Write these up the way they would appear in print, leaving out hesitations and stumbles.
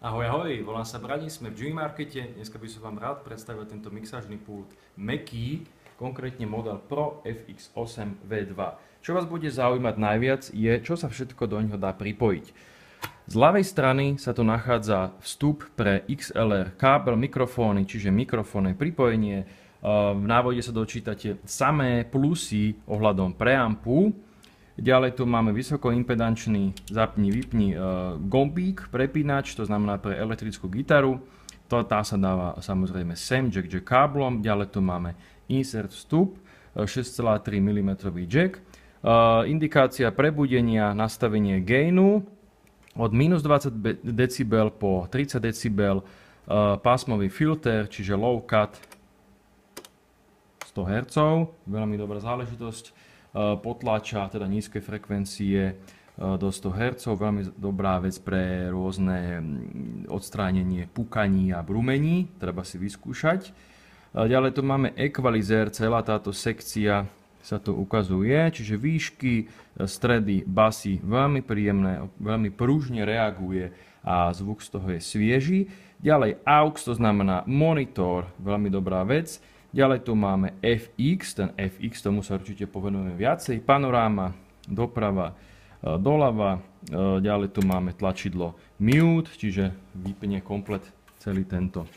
Ahoj, ahoj, volám sa Braní, sme v Jimmy Markete. Dneska by som vám rád predstavil tento mixážny pult Mackie, konkrétne model Pro FX8 V2. Čo vás bude zaujímať najviac je, čo sa všetko do ňoho dá pripojiť. Z ľavej strany sa tu nachádza vstup pre XLR kábel, mikrofóny, čiže mikrofónne pripojenie. V návode sa dočítate samé plusy ohľadom preampu. Ďalej tu máme vysokoimpedančný zapni-vypni gombík, prepínač, to znamená pre elektrickú gitaru. Tá sa dáva samozrejme sem, jack káblom. Ďalej tu máme insert vstup, 6,3 mm jack. Indikácia prebudenia, nastavenie gainu od minus 20 dB po 30 dB, pásmový filter, čiže low cut 100 Hz, veľmi dobrá záležitosť. Potláča teda nízke frekvencie do 100 Hz, veľmi dobrá vec pre rôzne odstránenie pukaní a brumení, treba si vyskúšať. Ďalej tu máme ekvalizér, celá táto sekcia sa tu ukazuje, čiže výšky, stredy, basy, veľmi príjemné, veľmi pružne reaguje a zvuk z toho je svieži. Ďalej AUX, to znamená monitor, veľmi dobrá vec. Ďalej tu máme FX, ten FX, tomu sa určite povenujeme viacej. Panoráma, doprava, doľava. Ďalej tu máme tlačidlo mute, čiže vypne komplet celý tento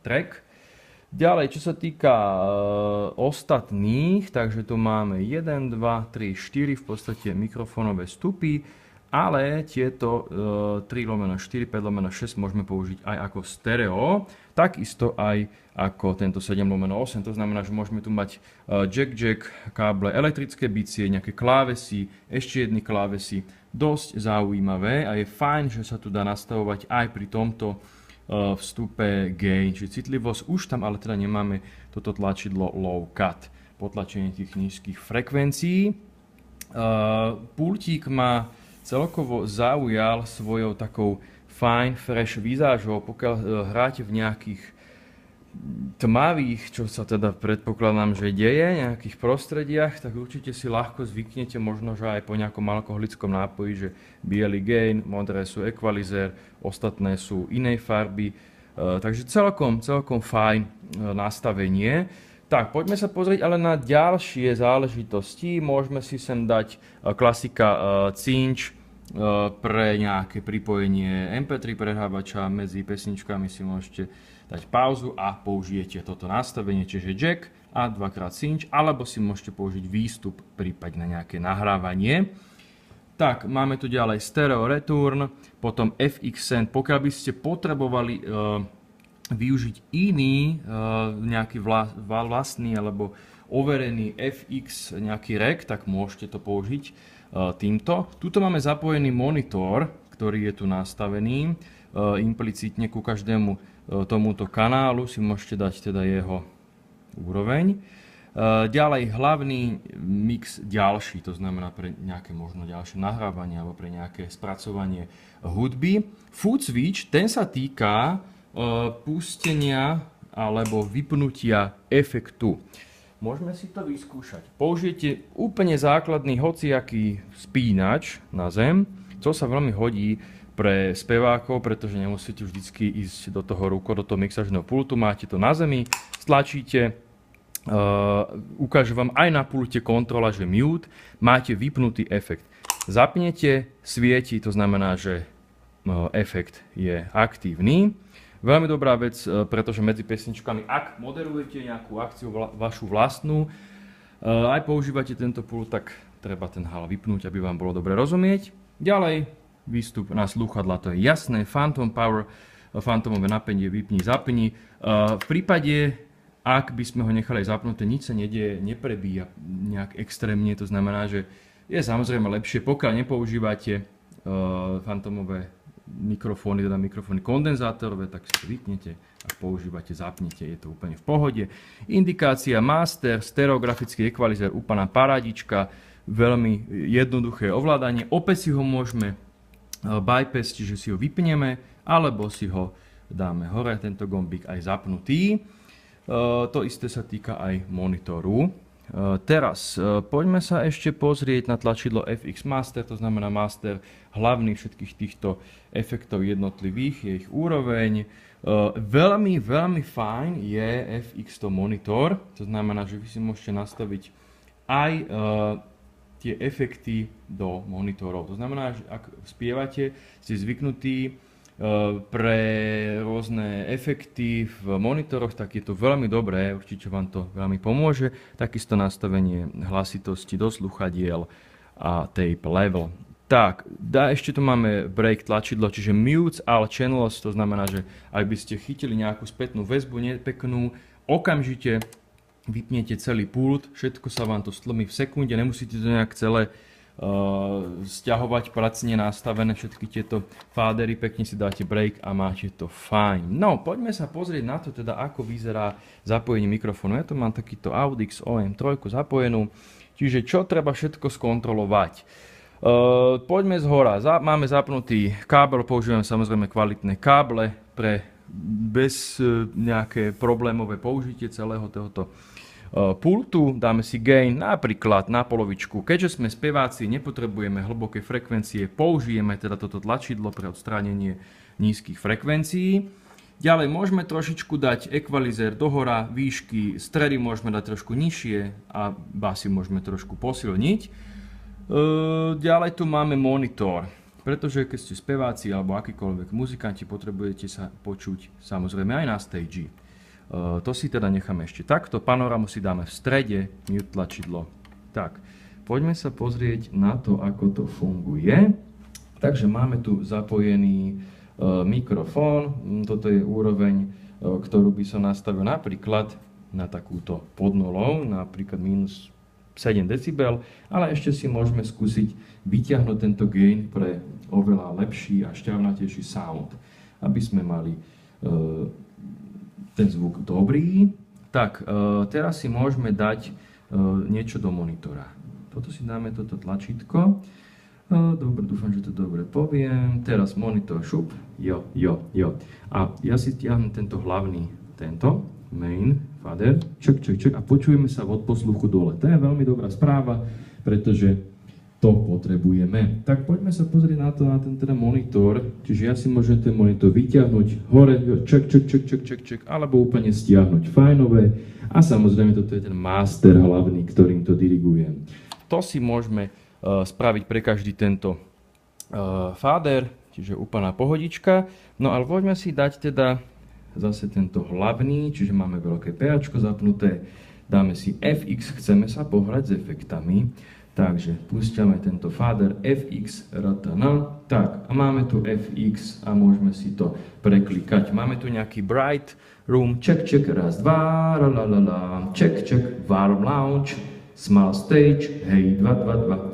track. Ďalej, čo sa týka ostatných, takže tu máme 1, 2, 3, 4 v podstate mikrofónové vstupy, ale tieto 3/4, 5/6 môžeme použiť aj ako stereo, takisto aj ako tento 7/8, to znamená, že môžeme tu mať jack, káble, elektrické bicie, nejaké klávesy, ešte jedny klávesy, dosť zaujímavé a je fajn, že sa tu dá nastavovať aj pri tomto vstupe gain, čiže citlivosť už tam, ale teda nemáme toto tlačidlo low cut, potlačenie tých nízkych frekvencií. Pultík ma celkovo zaujal svojou takou fine, fresh výzážou, pokiaľ hráte v nejakých tmavých, čo sa teda predpokladám, že deje, nejakých prostrediach, tak určite si ľahko zvyknete, možno, že aj po nejakom alkoholickom nápoji, že biely gain, modré sú equalizer, ostatné sú inej farby, takže celkom fajn nastavenie. Tak, poďme sa pozrieť ale na ďalšie záležitosti. Môžeme si sem dať klasika cinch pre nejaké pripojenie MP3 prehrávača, medzi pesničkami si môžete dať pauzu a použijete toto nastavenie, čiže jack a dvakrát cinch, alebo si môžete použiť výstup prípadne na nejaké nahrávanie. Tak, máme tu ďalej stereo return, potom FX send, pokiaľ by ste potrebovali využiť iný nejaký vlastný alebo overený FX nejaký rack, tak môžete to použiť týmto. Tuto máme zapojený monitor, ktorý je tu nastavený. Implicitne ku každému tomuto kanálu si môžete dať teda jeho úroveň. Ďalej hlavný mix ďalší, to znamená pre nejaké možno ďalšie nahrávanie alebo pre nejaké spracovanie hudby. Foot switch, ten sa týka pustenia alebo vypnutia efektu. Môžeme si to vyskúšať. Použijete úplne základný hociaký spínač na zem, čo sa veľmi hodí pre spevákov, pretože nemusíte vždycky ísť do toho mixážneho pultu, máte to na zemi, stlačíte, ukáže vám aj na pulte kontrola, že mute, máte vypnutý efekt. Zapnete, svieti, to znamená, že efekt je aktívny. Veľmi dobrá vec, pretože medzi pesničkami, ak moderujete nejakú akciu vašu vlastnú, aj používate tento pult, tak treba ten hal vypnúť, aby vám bolo dobre rozumieť. Ďalej, výstup na slúchadlá, to je jasné, Phantom Power, fantomové napätie, vypni, zapni. V prípade, ak by sme ho nechali zapnuté, nič sa nedieje, neprebíja nejak extrémne, to znamená, že je samozrejme lepšie, pokiaľ nepoužívate fantomové mikrofóny, teda mikrofóny kondenzátorové, tak si to vypnete a používate, zapnete, je to úplne v pohode. Indikácia master, stereografický ekvalizer, úplná parádička, veľmi jednoduché ovládanie. Opäť si ho môžeme bypass, čiže si ho vypneme, alebo si ho dáme hore, tento gombík aj zapnutý. To isté sa týka aj monitoru. Teraz poďme sa ešte pozrieť na tlačidlo FX Master, to znamená Master hlavný všetkých týchto efektov jednotlivých, je ich úroveň. Veľmi fajn je FX to monitor, to znamená, že vy si môžete nastaviť aj tie efekty do monitorov. To znamená, že ak spievate, ste zvyknutí pre rôzne efekty v monitoroch, tak je to veľmi dobré, určite vám to veľmi pomôže. Takisto nastavenie hlasitosti do sluchadiel a tape level. Tak, ešte tu máme break tlačidlo, čiže mute all channels, to znamená, že ak by ste chytili nejakú spätnú väzbu nepeknú, okamžite vypnete celý pult, všetko sa vám to stlmí v sekunde, nemusíte to nejak celé stiahovať pracne nastavené všetky tieto fádery, pekne si dáte break a máte to fajn. No, poďme sa pozrieť na to teda, ako vyzerá zapojenie mikrofónu. Ja tu mám takýto Audix OM3 zapojenú, čiže čo treba všetko skontrolovať. Poďme z hora. Máme zapnutý kábel, používame samozrejme kvalitné káble pre bez nejaké problémové použitie celého tohoto pultu, dáme si gain napríklad na polovičku. Keďže sme speváci, nepotrebujeme hlboké frekvencie, použijeme teda toto tlačidlo pre odstránenie nízkych frekvencií. Ďalej môžeme trošičku dať ekvalizér dohora, výšky, stredy môžeme dať trošku nižšie a basy môžeme trošku posilniť. Ďalej tu máme monitor, pretože keď ste speváci alebo akýkoľvek muzikanti, potrebujete sa počuť samozrejme aj na stage. To si teda necháme ešte takto, panorámu si dáme v strede, mute tlačidlo. Tak, poďme sa pozrieť na to, ako to funguje. Takže máme tu zapojený mikrofón, toto je úroveň, ktorú by som nastavil napríklad na takúto pod nulou, napríklad minus 7 decibel, ale ešte si môžeme skúsiť vyťahnuť tento gain pre oveľa lepší a šťavnatejší sound, aby sme mali ten zvuk dobrý. Tak, teraz si môžeme dať niečo do monitora. Toto si dáme, toto tlačítko. Dobre, dúfam, že to dobre poviem. Teraz monitor, šup, jo. A ja si stiahnem tento hlavný, tento, main, fader, ček. A počujeme sa od posluchu dole. To je veľmi dobrá správa, pretože to potrebujeme. Tak poďme sa pozrieť na to, na ten teda monitor. Čiže ja si môžem ten monitor vyťahnuť hore, ček, alebo úplne stiahnuť fajnové. A samozrejme toto je ten master hlavný, ktorým to dirigujem. To si môžeme spraviť pre každý tento fader, čiže úplná pohodička. No ale poďme si dať teda zase tento hlavný, čiže máme veľké PAčko zapnuté. Dáme si FX, chceme sa pohrať s efektami. Takže púšťame tento fader FX RTN. Tak, a máme tu FX a môžeme si to preklikať. Máme tu nejaký bright room, check, raz, dva, check, warm lounge, small stage, hej, 2,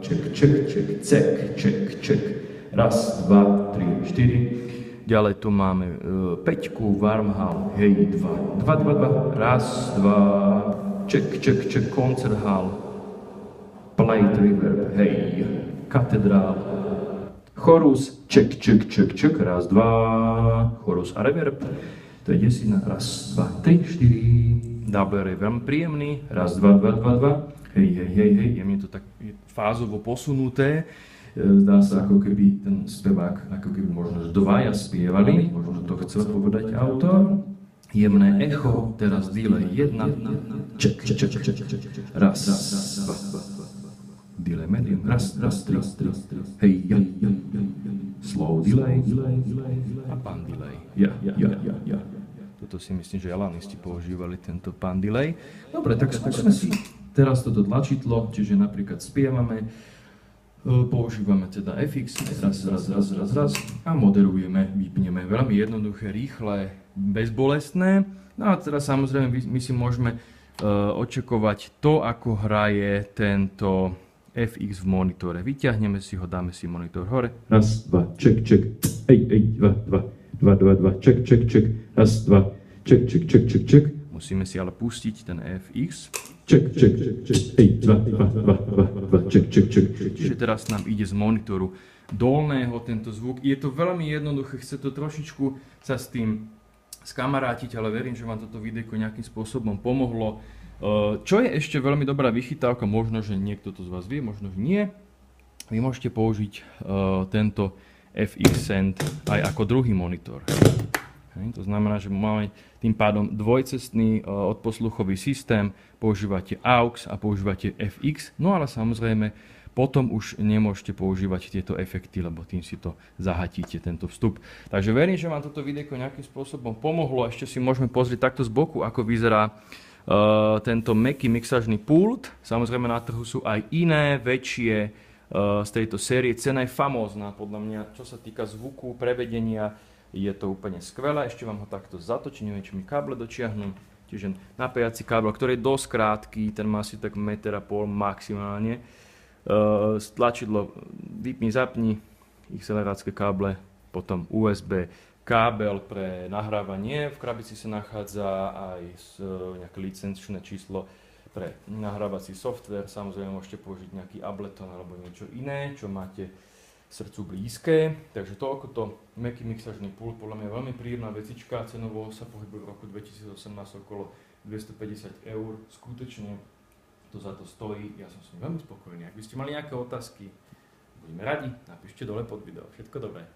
check, raz, dva, 3, 4. Ďalej tu máme 5, warm hall, hej, 2, raz, dva, check, concert hall, plate reverb, hej, katedrál, chorus, check, raz, dva, chorus a reverb, to je desina, raz, dva, 3, 4, double je veľmi príjemný, raz, dva, hej, jemne to tak fázovo posunuté, zdá sa ako keby ten spevák, ako keby možno dvaja spievali, možno to chcel povedať autor. Jemné echo, teraz delay 1, check, raz, dva, delay medium, raz, 3, hej, slow delay a pan delay, ja. Toto si myslím, že elanisti používali tento pan delay. Dobre, tak skúsme si teraz toto tlačidlo, čiže napríklad spievame, používame teda FX, raz a moderujeme, vypneme. Veľmi jednoduché, rýchle, bezbolestné. No a teda samozrejme my si môžeme očakovať to, ako hraje tento FX v monitore. Vyťahneme si ho, dáme si monitor hore. Raz, dva, check, hej, dva, check, raz, dva, check. Musíme si ale pustiť ten FX. Check, hej, dva, check. Čiže teraz nám ide z monitoru dolného tento zvuk. Je to veľmi jednoduché, chce to trošičku sa s tým skamarátiť, ale verím, že vám toto videjko nejakým spôsobom pomohlo. Čo je ešte veľmi dobrá vychytávka, možno, že niekto to z vás vie, možno, že nie. Vy môžete použiť tento FX Send aj ako druhý monitor. To znamená, že máme tým pádom dvojcestný odposluchový systém, používate AUX a používate FX, no ale samozrejme potom už nemôžete používať tieto efekty, lebo tým si to zahatíte, tento vstup. Takže verím, že vám toto videjko nejakým spôsobom pomohlo. Ešte si môžeme pozrieť takto z boku, ako vyzerá tento mäkký mixážny pult. Samozrejme na trhu sú aj iné, väčšie z tejto série. Cena je famózna, podľa mňa, čo sa týka zvuku, prevedenia, je to úplne skvelé. Ešte vám ho takto zatočím, neviem, či mi káble dočiahnu. Čiže napájací kábel, ktorý je dosť krátky, ten má asi tak 1,5 m maximálne. Tlačidlo vypni, zapni, XLR-ácké káble, potom USB kábel pre nahrávanie. V krabici sa nachádza aj nejaké licenčné číslo pre nahrávací software. Samozrejme môžete použiť nejaký Ableton alebo niečo iné, čo máte srdcu blízke. Takže toľko to mäkký mixážny pult, podľa mňa je veľmi príjemná vecička. Cenovo sa pohybuje v roku 2018 okolo 250 €. Skutočne to za to stojí. Ja som s ním veľmi spokojný. Ak by ste mali nejaké otázky, budeme radi. Napíšte dole pod video. Všetko dobré.